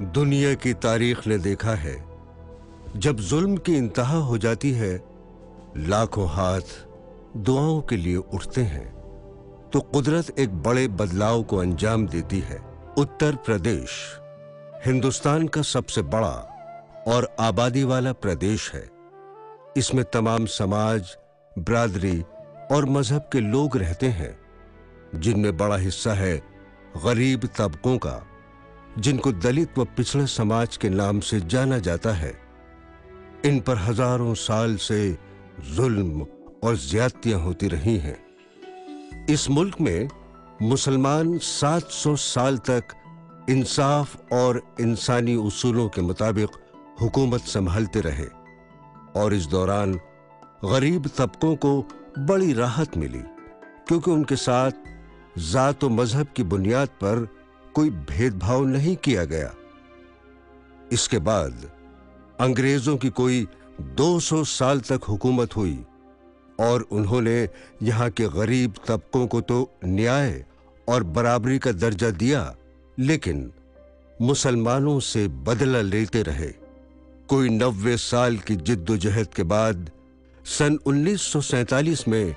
दुनिया की तारीख ने देखा है, जब जुल्म की इंतहा हो जाती है, लाखों हाथ दुआओं के लिए उठते हैं, तो कुदरत एक बड़े बदलाव को अंजाम देती है। उत्तर प्रदेश हिंदुस्तान का सबसे बड़ा और आबादी वाला प्रदेश है। इसमें तमाम समाज, बिरादरी और मजहब के लोग रहते हैं, जिनमें बड़ा हिस्सा है गरीब तबकों का, जिनको दलित व पिछड़े समाज के नाम से जाना जाता है। इन पर हजारों साल से जुल्म और ज्यादतियां होती रही हैं। इस मुल्क में मुसलमान 700 साल तक इंसाफ और इंसानी उसूलों के मुताबिक हुकूमत संभालते रहे और इस दौरान गरीब तबकों को बड़ी राहत मिली, क्योंकि उनके साथ जात व मजहब की बुनियाद पर कोई भेदभाव नहीं किया गया। इसके बाद अंग्रेजों की कोई 200 साल तक हुकूमत हुई और उन्होंने यहाँ के गरीब तबकों को तो न्याय और बराबरी का दर्जा दिया, लेकिन मुसलमानों से बदला लेते रहे। कोई 90 साल की जिद्दोजहद के बाद सन 1947 में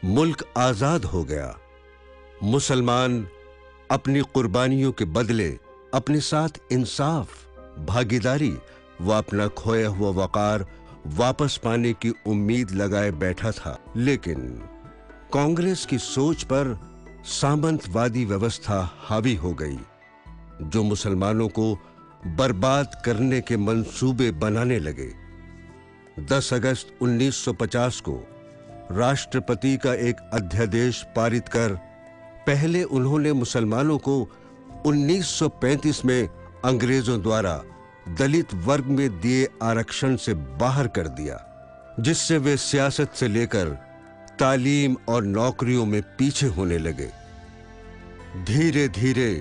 मुल्क आजाद हो गया। मुसलमान अपनी कुर्बानियों के बदले अपने साथ इंसाफ, भागीदारी व अपना खोया हुआ वकार वापस पाने की उम्मीद लगाए बैठा था, लेकिन कांग्रेस की सोच पर सामंतवादी व्यवस्था हावी हो गई, जो मुसलमानों को बर्बाद करने के मंसूबे बनाने लगे। 10 अगस्त 1950 को राष्ट्रपति का एक अध्यादेश पारित कर पहले उन्होंने मुसलमानों को 1935 में अंग्रेजों द्वारा दलित वर्ग में दिए आरक्षण से बाहर कर दिया, जिससे वे सियासत से लेकर तालीम और नौकरियों में पीछे होने लगे। धीरे धीरे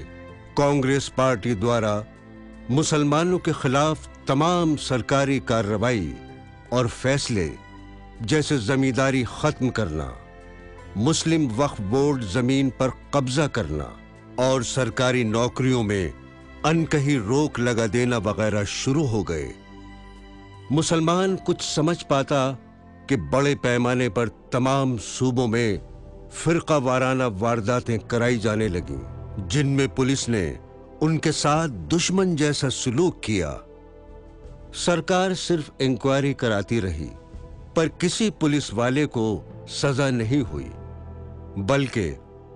कांग्रेस पार्टी द्वारा मुसलमानों के खिलाफ तमाम सरकारी कार्रवाई और फैसले, जैसे जमींदारी खत्म करना, मुस्लिम वक्फ बोर्ड जमीन पर कब्जा करना और सरकारी नौकरियों में अनकही रोक लगा देना वगैरह शुरू हो गए। मुसलमान कुछ समझ पाता कि बड़े पैमाने पर तमाम सूबों में फिरका वाराना वारदातें कराई जाने लगीं, जिनमें पुलिस ने उनके साथ दुश्मन जैसा सुलूक किया। सरकार सिर्फ इंक्वायरी कराती रही, पर किसी पुलिस वाले को सजा नहीं हुई, बल्कि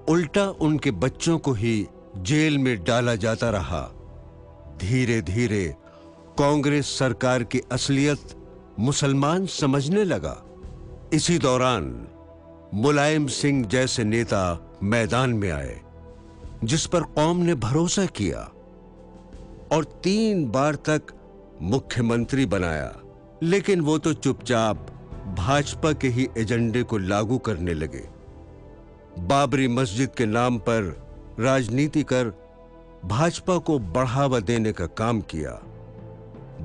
उल्टा उनके बच्चों को ही जेल में डाला जाता रहा। धीरे धीरे कांग्रेस सरकार की असलियत मुसलमान समझने लगा। इसी दौरान मुलायम सिंह जैसे नेता मैदान में आए, जिस पर कौम ने भरोसा किया और 3 बार तक मुख्यमंत्री बनाया, लेकिन वो तो चुपचाप भाजपा के ही एजेंडे को लागू करने लगे। बाबरी मस्जिद के नाम पर राजनीति कर भाजपा को बढ़ावा देने का काम किया।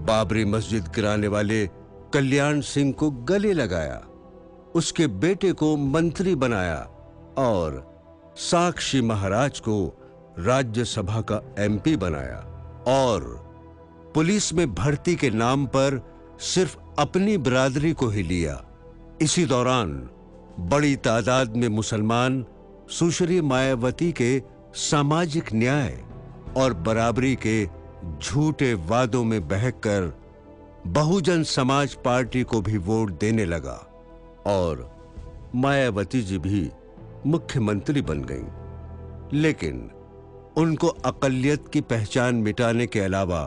बाबरी मस्जिद गिराने वाले कल्याण सिंह को गले लगाया, उसके बेटे को मंत्री बनाया और साक्षी महाराज को राज्यसभा का एमपी बनाया और पुलिस में भर्ती के नाम पर सिर्फ अपनी बिरादरी को ही लिया। इसी दौरान बड़ी तादाद में मुसलमान सुश्री मायावती के सामाजिक न्याय और बराबरी के झूठे वादों में बहकर बहुजन समाज पार्टी को भी वोट देने लगा और मायावती जी भी मुख्यमंत्री बन गईं। लेकिन उनको अकलियत की पहचान मिटाने के अलावा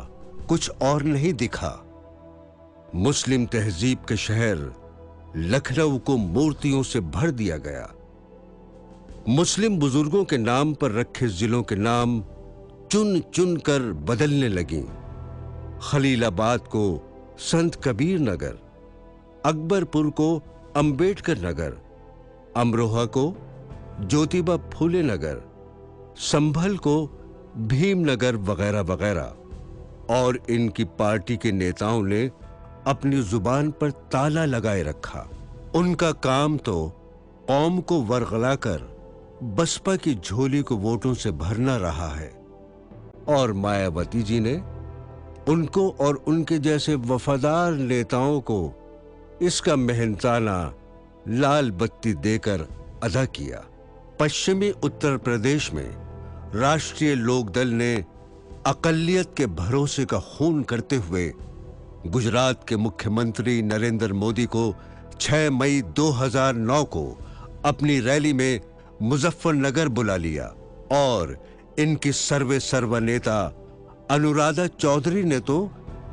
कुछ और नहीं दिखा। मुस्लिम तहजीब के शहर लखनऊ को मूर्तियों से भर दिया गया। मुस्लिम बुजुर्गों के नाम पर रखे जिलों के नाम चुन चुन कर बदलने लगी। खलीलाबाद को संत कबीर नगर, अकबरपुर को अंबेडकर नगर, अमरोहा को ज्योतिबा फूले नगर, संभल को भीमनगर वगैरह वगैरह। और इनकी पार्टी के नेताओं ने अपनी जुबान पर ताला लगाए रखा। उनका काम तो कौम को वरगलाकर बसपा की झोली को वोटों से भरना रहा है और मायावती जी ने उनको और उनके जैसे वफादार नेताओं को इसका मेहनताना लाल बत्ती देकर अदा किया। पश्चिमी उत्तर प्रदेश में राष्ट्रीय लोकदल ने अकलियत के भरोसे का खून करते हुए गुजरात के मुख्यमंत्री नरेंद्र मोदी को 6 मई 2009 को अपनी रैली में मुजफ्फरनगर बुला लिया और इनकी सर्वे सर्वा नेता अनुराधा चौधरी ने तो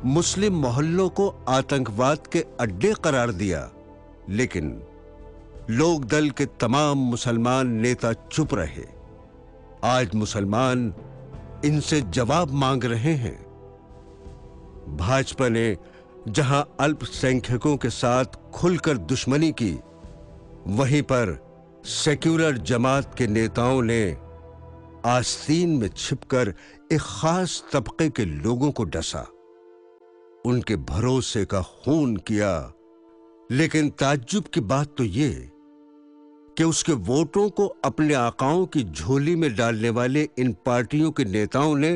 मुस्लिम मोहल्लों को आतंकवाद के अड्डे करार दिया, लेकिन लोकदल के तमाम मुसलमान नेता चुप रहे। आज मुसलमान इनसे जवाब मांग रहे हैं। भाजपा ने जहां अल्पसंख्यकों के साथ खुलकर दुश्मनी की, वहीं पर सेक्युलर जमात के नेताओं ने आस्तीन में छिपकर एक खास तबके के लोगों को डसा, उनके भरोसे का खून किया। लेकिन ताज्जुब की बात तो ये कि उसके वोटों को अपने आकाओं की झोली में डालने वाले इन पार्टियों के नेताओं ने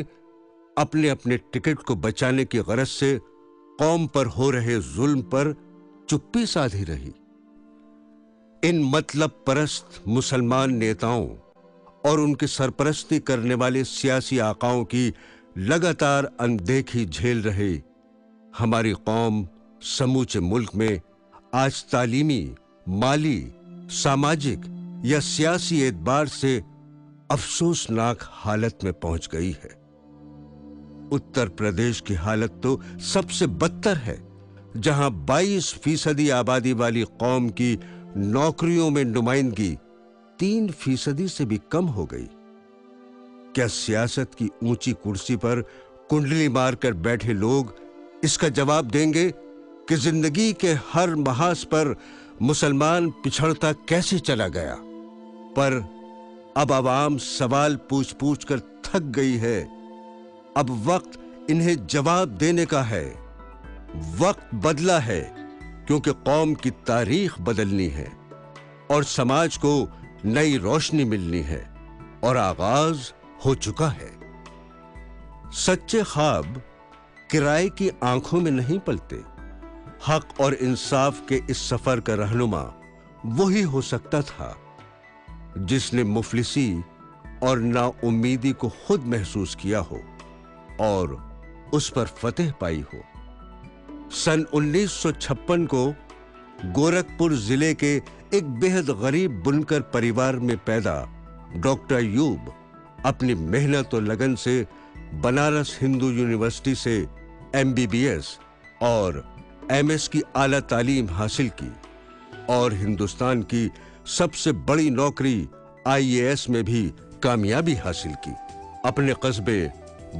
अपने अपने टिकट को बचाने की गरज से कौम पर हो रहे जुल्म पर चुप्पी साधी रही। इन मतलब परस्त मुसलमान नेताओं और उनकी सरपरस्ती करने वाले सियासी आकाओं की लगातार अनदेखी झेल रहे हमारी कौम समूचे मुल्क में आज तालीमी, माली, सामाजिक या सियासी एतबार से अफसोसनाक हालत में पहुंच गई है। उत्तर प्रदेश की हालत तो सबसे बदतर है, जहां 22% आबादी वाली कौम की नौकरियों में नुमाइंदगी 3% से भी कम हो गई। क्या सियासत की ऊंची कुर्सी पर कुंडली मारकर बैठे लोग इसका जवाब देंगे कि जिंदगी के हर महाज पर मुसलमान पिछड़ता कैसे चला गया? पर अब आवाम सवाल पूछ पूछ कर थक गई है। अब वक्त इन्हें जवाब देने का है। वक्त बदला है, क्योंकि कौम की तारीख बदलनी है और समाज को नई रोशनी मिलनी है, और आगाज हो चुका है। सच्चे ख्वाब किराए की आंखों में नहीं पलते। हक और इंसाफ के इस सफर का रहनुमा वही हो सकता था जिसने मुफलिसी और नाउम्मीदी को खुद महसूस किया हो और उस पर फतेह पाई हो। सन 1956 को गोरखपुर जिले के एक बेहद गरीब बुनकर परिवार में पैदा डॉक्टर अय्यूब अपनी मेहनत और लगन से बनारस हिंदू यूनिवर्सिटी से MBBS और MS की आला तालीम हासिल की और हिंदुस्तान की सबसे बड़ी नौकरी IAS में भी कामयाबी हासिल की। अपने कस्बे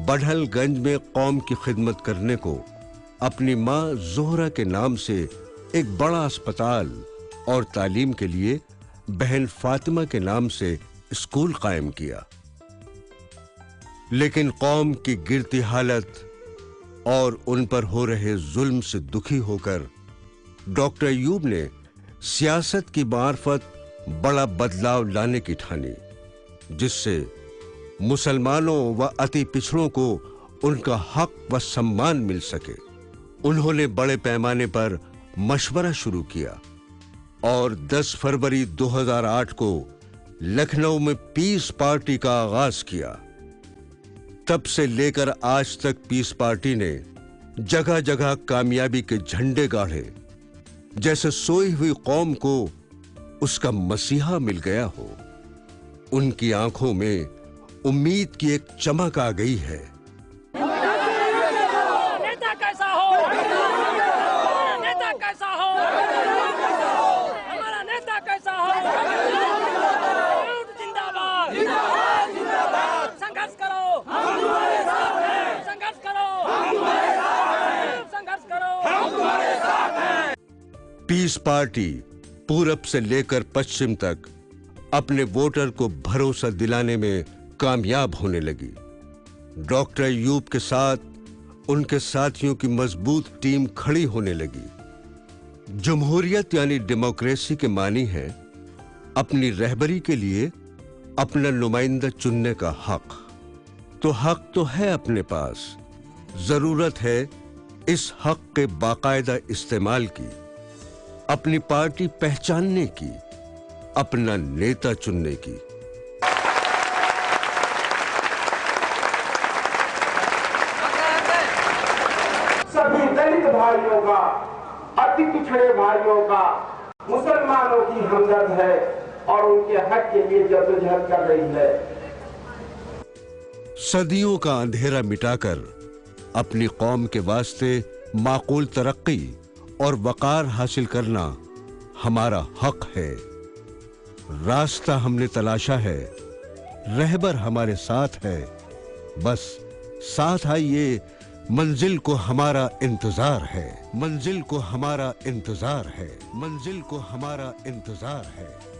बढ़लगंज में कौम की खिदमत करने को अपनी मां जोहरा के नाम से एक बड़ा अस्पताल और तालीम के लिए बहन फातिमा के नाम से स्कूल कायम किया। लेकिन कौम की गिरती हालत और उन पर हो रहे जुल्म से दुखी होकर डॉक्टर अय्यूब ने सियासत की मार्फत बड़ा बदलाव लाने की ठानी, जिससे मुसलमानों व अति पिछड़ों को उनका हक व सम्मान मिल सके। उन्होंने बड़े पैमाने पर मशवरा शुरू किया और 10 फरवरी 2008 को लखनऊ में पीस पार्टी का आगाज किया। तब से लेकर आज तक पीस पार्टी ने जगह जगह कामयाबी के झंडे गाढ़े, जैसे सोई हुई कौम को उसका मसीहा मिल गया हो। उनकी आंखों में उम्मीद की एक चमक आ गई है। नेता कैसा हो? नेता कैसा हो? हमारा नेता कैसा हो? जिंदाबाद! संघर्ष करो! संघर्ष करो! संघर्ष करो! पीस पार्टी पूरब से लेकर पश्चिम तक अपने वोटर को भरोसा दिलाने में कामयाब होने लगी। डॉक्टर अय्यूब के साथ उनके साथियों की मजबूत टीम खड़ी होने लगी। जमहूरियत यानी डेमोक्रेसी के मानी है अपनी रहबरी के लिए अपना नुमाइंदा चुनने का हक। तो हक तो है अपने पास, जरूरत है इस हक के बाकायदा इस्तेमाल की, अपनी पार्टी पहचानने की, अपना नेता चुनने की। सभी दलित भाइयों का, अति पिछड़े भाइयों का, मुसलमानों की हमदर्द है और उनके हक के लिए जद्दोजहद कर रही है। सदियों का अंधेरा मिटाकर अपनी कौम के वास्ते माकूल तरक्की और वकार हासिल करना हमारा हक है। रास्ता हमने तलाशा है, रहबर हमारे साथ है। बस साथ आइए, मंजिल को हमारा इंतजार है, मंजिल को हमारा इंतजार है, मंजिल को हमारा इंतजार है।